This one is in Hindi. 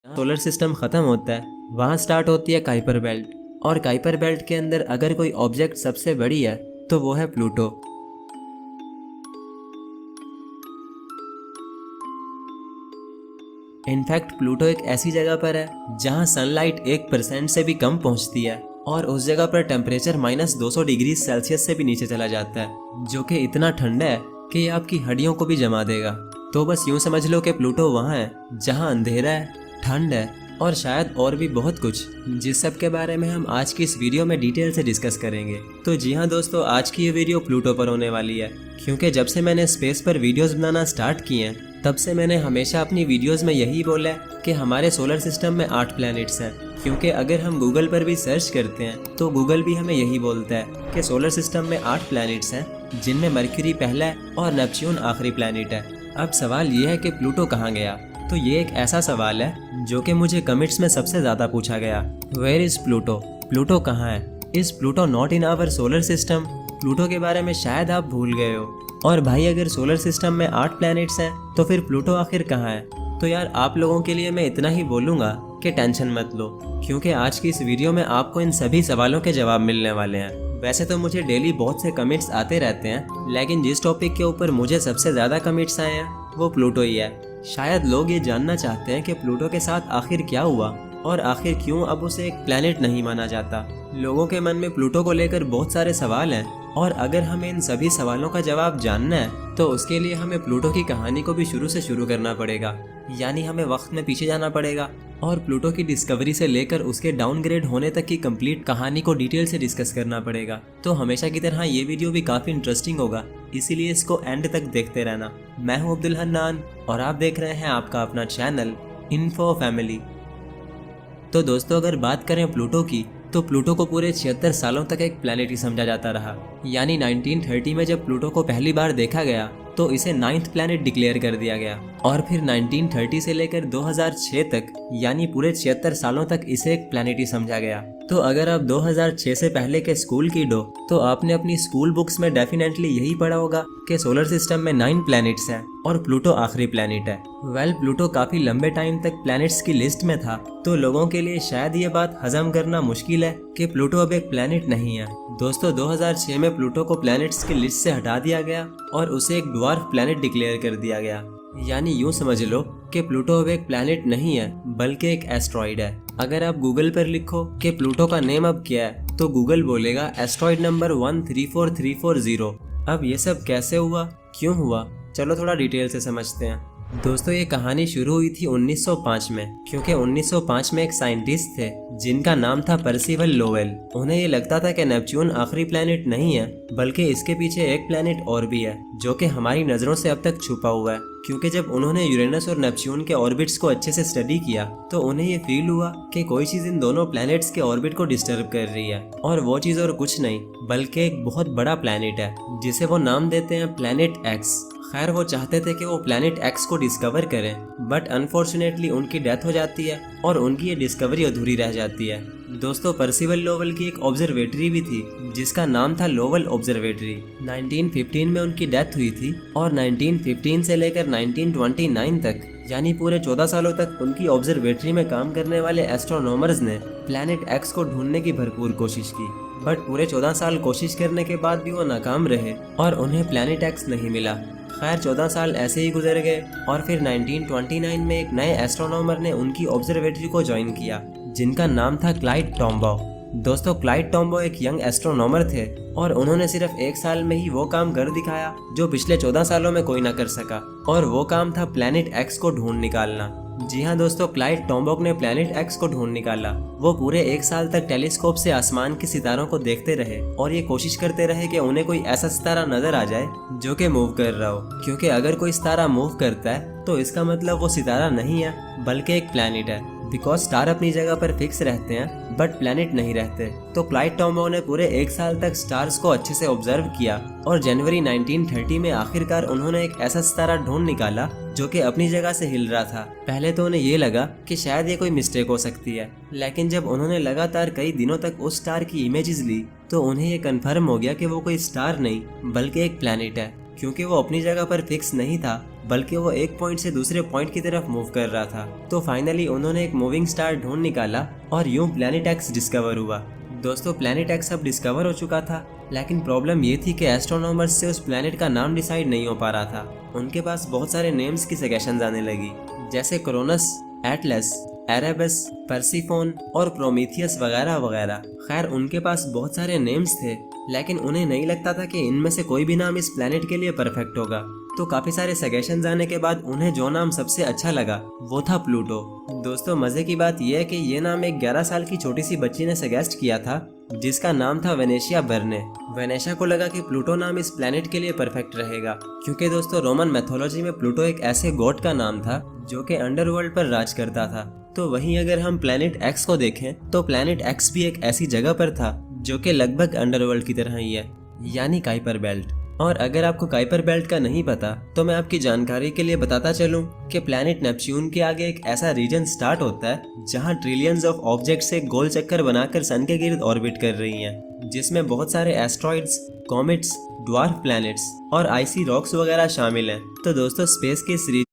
सोलर सिस्टम ख़त्म होता है वहाँ स्टार्ट होती है काइपर बेल्ट। और काइपर बेल्ट के अंदर अगर कोई ऑब्जेक्ट सबसे बड़ी है तो वो है प्लूटो। इनफैक्ट प्लूटो एक ऐसी जगह पर है जहाँ सनलाइट 1% से भी कम पहुँचती है और उस जगह पर टेम्परेचर -200 डिग्री सेल्सियस से भी नीचे चला जाता है, जो कि इतना ठंडा है कि ये आपकी हड्डियों को भी जमा देगा। तो बस यूं समझ लो कि प्लूटो वहाँ है जहाँ अंधेरा है, ठंड है और शायद और भी बहुत कुछ, जिस सब के बारे में हम आज की इस वीडियो में डिटेल से डिस्कस करेंगे। तो जी हाँ दोस्तों, आज की ये वीडियो प्लूटो पर होने वाली है, क्योंकि जब से मैंने स्पेस पर वीडियोस बनाना स्टार्ट किए हैं तब से मैंने हमेशा अपनी वीडियोस में यही बोला है कि हमारे सोलर सिस्टम में 8 प्लैनेट्स हैं। क्योंकि अगर हम गूगल पर भी सर्च करते हैं तो गूगल भी हमें यही बोलता है कि सोलर सिस्टम में 8 प्लैनेट्स हैं, जिनमें मरक्यूरी पहला है और नेपच्यून आखिरी प्लैनेट है। अब सवाल ये है कि प्लूटो कहाँ गया। तो ये एक ऐसा सवाल है जो कि मुझे कमेंट्स में सबसे ज़्यादा पूछा गया। Where is Pluto? प्लूटो कहाँ है? Is Pluto not in our solar system? Pluto के बारे में शायद आप भूल गए हो। और भाई, अगर सोलर सिस्टम में 8 प्लैनेट्स हैं तो फिर प्लूटो आखिर कहाँ है? तो यार, आप लोगों के लिए मैं इतना ही बोलूँगा कि टेंशन मत लो, क्योंकि आज की इस वीडियो में आपको इन सभी सवालों के जवाब मिलने वाले हैं। वैसे तो मुझे डेली बहुत से कमेंट्स आते रहते हैं, लेकिन जिस टॉपिक के ऊपर मुझे सबसे ज़्यादा कमेंट्स आए हैं वो प्लूटो ही है। शायद लोग ये जानना चाहते हैं कि प्लूटो के साथ आखिर क्या हुआ और आखिर क्यों अब उसे एक प्लैनेट नहीं माना जाता। लोगों के मन में प्लूटो को लेकर बहुत सारे सवाल हैं और अगर हमें इन सभी सवालों का जवाब जानना है तो उसके लिए हमें प्लूटो की कहानी को भी शुरू से शुरू करना पड़ेगा। यानी हमें वक्त में पीछे जाना पड़ेगा और प्लूटो की डिस्कवरी से लेकर उसके डाउनग्रेड होने तक की कंप्लीट कहानी को डिटेल से डिस्कस करना पड़ेगा। तो हमेशा की तरह ये वीडियो भी काफ़ी इंटरेस्टिंग होगा, इसीलिए इसको एंड तक देखते रहना। मैं हूँ अब्दुल हन्नान और आप देख रहे हैं आपका अपना चैनल इन्फो फैमिली। तो दोस्तों, अगर बात करें प्लूटो की, तो प्लूटो को पूरे 76 सालों तक एक प्लैनेट ही समझा जाता रहा। यानी 1930 में जब प्लूटो को पहली बार देखा गया तो इसे 9th प्लैनेट डिक्लेयर कर दिया गया और फिर 1930 से लेकर 2006 तक यानी पूरे 76 सालों तक इसे एक प्लैनेट ही समझा गया। तो अगर आप 2006 से पहले के स्कूल किड हो तो आपने अपनी स्कूल बुक्स में डेफिनेटली यही पढ़ा होगा कि सोलर सिस्टम में 9 प्लैनेट्स हैं और प्लूटो आखिरी प्लैनेट है। वेल, प्लूटो काफी लंबे टाइम तक प्लैनेट्स की लिस्ट में था, तो लोगों के लिए शायद ये बात हजम करना मुश्किल है कि प्लूटो अब एक प्लैनेट नहीं है। दोस्तों, 2006 में प्लूटो को प्लैनेट्स की लिस्ट से हटा दिया गया और उसे एक ड्वार्फ प्लैनेट डिक्लेयर कर दिया गया। यानी यूं समझ लो कि प्लूटो अब एक प्लैनेट नहीं है बल्कि एक एस्ट्रॉइड है। अगर आप गूगल पर लिखो कि प्लूटो का नेम अब क्या है तो गूगल बोलेगा एस्ट्रॉइड नंबर 134340। अब ये सब कैसे हुआ, क्यों हुआ, चलो थोड़ा डिटेल से समझते हैं। दोस्तों, ये कहानी शुरू हुई थी 1905 में, क्योंकि 1905 में एक साइंटिस्ट थे जिनका नाम था पर्सिवल लोवेल। उन्हें ये लगता था कि नेपच्यून आखिरी प्लैनेट नहीं है बल्कि इसके पीछे एक प्लैनेट और भी है जो कि हमारी नजरों से अब तक छुपा हुआ है। क्योंकि जब उन्होंने यूरेनस और नेपच्यून के ऑर्बिट्स को अच्छे से स्टडी किया तो उन्हें ये फील हुआ कि कोई चीज इन दोनों प्लैनेट्स के ऑर्बिट को डिस्टर्ब कर रही है, और वो चीज और कुछ नहीं बल्कि एक बहुत बड़ा प्लैनेट है जिसे वो नाम देते हैं प्लैनेट एक्स। खैर, वो चाहते थे कि वो प्लैनेट एक्स को डिस्कवर करें, बट अनफॉर्चुनेटली उनकी डेथ हो जाती है और उनकी ये डिस्कवरी अधूरी रह जाती है। दोस्तों, पर्सिवल लोवेल की एक ऑब्जर्वेटरी भी थी जिसका नाम था लोवेल ऑब्जर्वेटरी। 1915 में उनकी डेथ हुई थी और 1915 से लेकर 1929 तक यानी पूरे 14 सालों तक उनकी ऑब्जर्वेटरी में काम करने वाले एस्ट्रोनॉमर्स ने प्लैनेट एक्स को ढूंढने की भरपूर कोशिश की, बट पूरे 14 साल कोशिश करने के बाद भी वो नाकाम रहे और उन्हें प्लैनेट एक्स नहीं मिला। खैर, 14 साल ऐसे ही गुजर गए और फिर 1929 में एक नए एस्ट्रोनॉमर ने उनकी ऑब्जर्वेटरी को ज्वाइन किया जिनका नाम था क्लाइड टॉम्बाउ। दोस्तों, क्लाइड टॉम्बाउ एक यंग एस्ट्रोनॉमर थे और उन्होंने सिर्फ 1 साल में ही वो काम कर दिखाया जो पिछले 14 सालों में कोई ना कर सका, और वो काम था प्लैनेट एक्स को ढूंढ निकालना। जी हाँ दोस्तों, क्लाइड टॉम्बाउ ने प्लैनेट एक्स को ढूंढ निकाला। वो पूरे 1 साल तक टेलीस्कोप से आसमान के सितारों को देखते रहे और ये कोशिश करते रहे कि उन्हें कोई ऐसा सितारा नजर आ जाए जो कि मूव कर रहा हो, क्योंकि अगर कोई सितारा मूव करता है तो इसका मतलब वो सितारा नहीं है बल्कि एक प्लैनेट है। बिकॉज स्टार अपनी जगह पर फिक्स रहते हैं बट प्लैनेट नहीं रहते। तो क्लाइड टॉम्बाउ ने पूरे 1 साल तक स्टार्स को अच्छे से ऑब्जर्व किया और जनवरी 1930 में आखिरकार उन्होंने एक ऐसा सितारा ढूंढ निकाला जो कि अपनी जगह से हिल रहा था। पहले तो उन्हें ये लगा कि शायद ये कोई मिस्टेक हो सकती है, लेकिन जब उन्होंने लगातार कई दिनों तक उस स्टार की इमेजेस ली तो उन्हें ये कन्फर्म हो गया कि वो कोई स्टार नहीं बल्कि एक प्लैनेट है। क्योंकि वो अपनी जगह पर फिक्स नहीं था बल्कि वो एक पॉइंट से दूसरे पॉइंट की तरफ मूव कर रहा था। तो फाइनली उन्होंने एक मूविंग स्टार ढूंढ निकाला और यूं प्लैनेट एक्स डिस्कवर हुआ। दोस्तों प्लैनेट एक्स अब डिस्कवर हो चुका था, लेकिन प्रॉब्लम ये थी कि एस्ट्रोनॉमर्स से उस प्लैनेट का नाम डिसाइड नहीं हो पा रहा था। उनके पास बहुत सारे नेम्स की सजेशंस आने लगी, जैसे क्रोनस, एटलस, एरेबस, पर्सिफोन और प्रोमीथियस वगैरह वगैरह। खैर उनके पास बहुत सारे नेम्स थे, लेकिन उन्हें नहीं लगता था कि इनमें से कोई भी नाम इस प्लैनेट के लिए परफेक्ट होगा। तो काफी सारे सजेशंस आने के बाद उन्हें जो नाम सबसे अच्छा लगा वो था प्लूटो। दोस्तों मजे की बात यह है कि ये नाम एक 11 साल की छोटी सी बच्ची ने सजेस्ट किया था, जिसका नाम था वेनेशिया बर्ने। वेनेशिया को लगा कि प्लूटो नाम इस प्लैनेट के लिए परफेक्ट रहेगा, क्योंकि दोस्तों रोमन मैथोलॉजी में प्लूटो एक ऐसे गॉड का नाम था जो कि अंडरवर्ल्ड पर राज करता था। तो वहीं अगर हम प्लैनेट एक्स को देखें तो प्लैनेट एक्स भी एक ऐसी जगह पर था जो कि लगभग अंडरवर्ल्ड की तरह ही है, यानी काइपर बेल्ट। और अगर आपको काइपर बेल्ट का नहीं पता तो मैं आपकी जानकारी के लिए बताता चलूं कि प्लैनेट नेपच्यून के आगे एक ऐसा रीजन स्टार्ट होता है जहां ट्रिलियंस ऑफ ऑब्जेक्ट्स एक गोल चक्कर बनाकर सन के गिर्द ऑर्बिट कर रही हैं, जिसमें बहुत सारे एस्ट्रॉइड्स, कॉमेट्स, ड्वार्फ प्लैनेट्स और आइसी रॉक्स वगैरह शामिल हैं। तो दोस्तों स्पेस के इस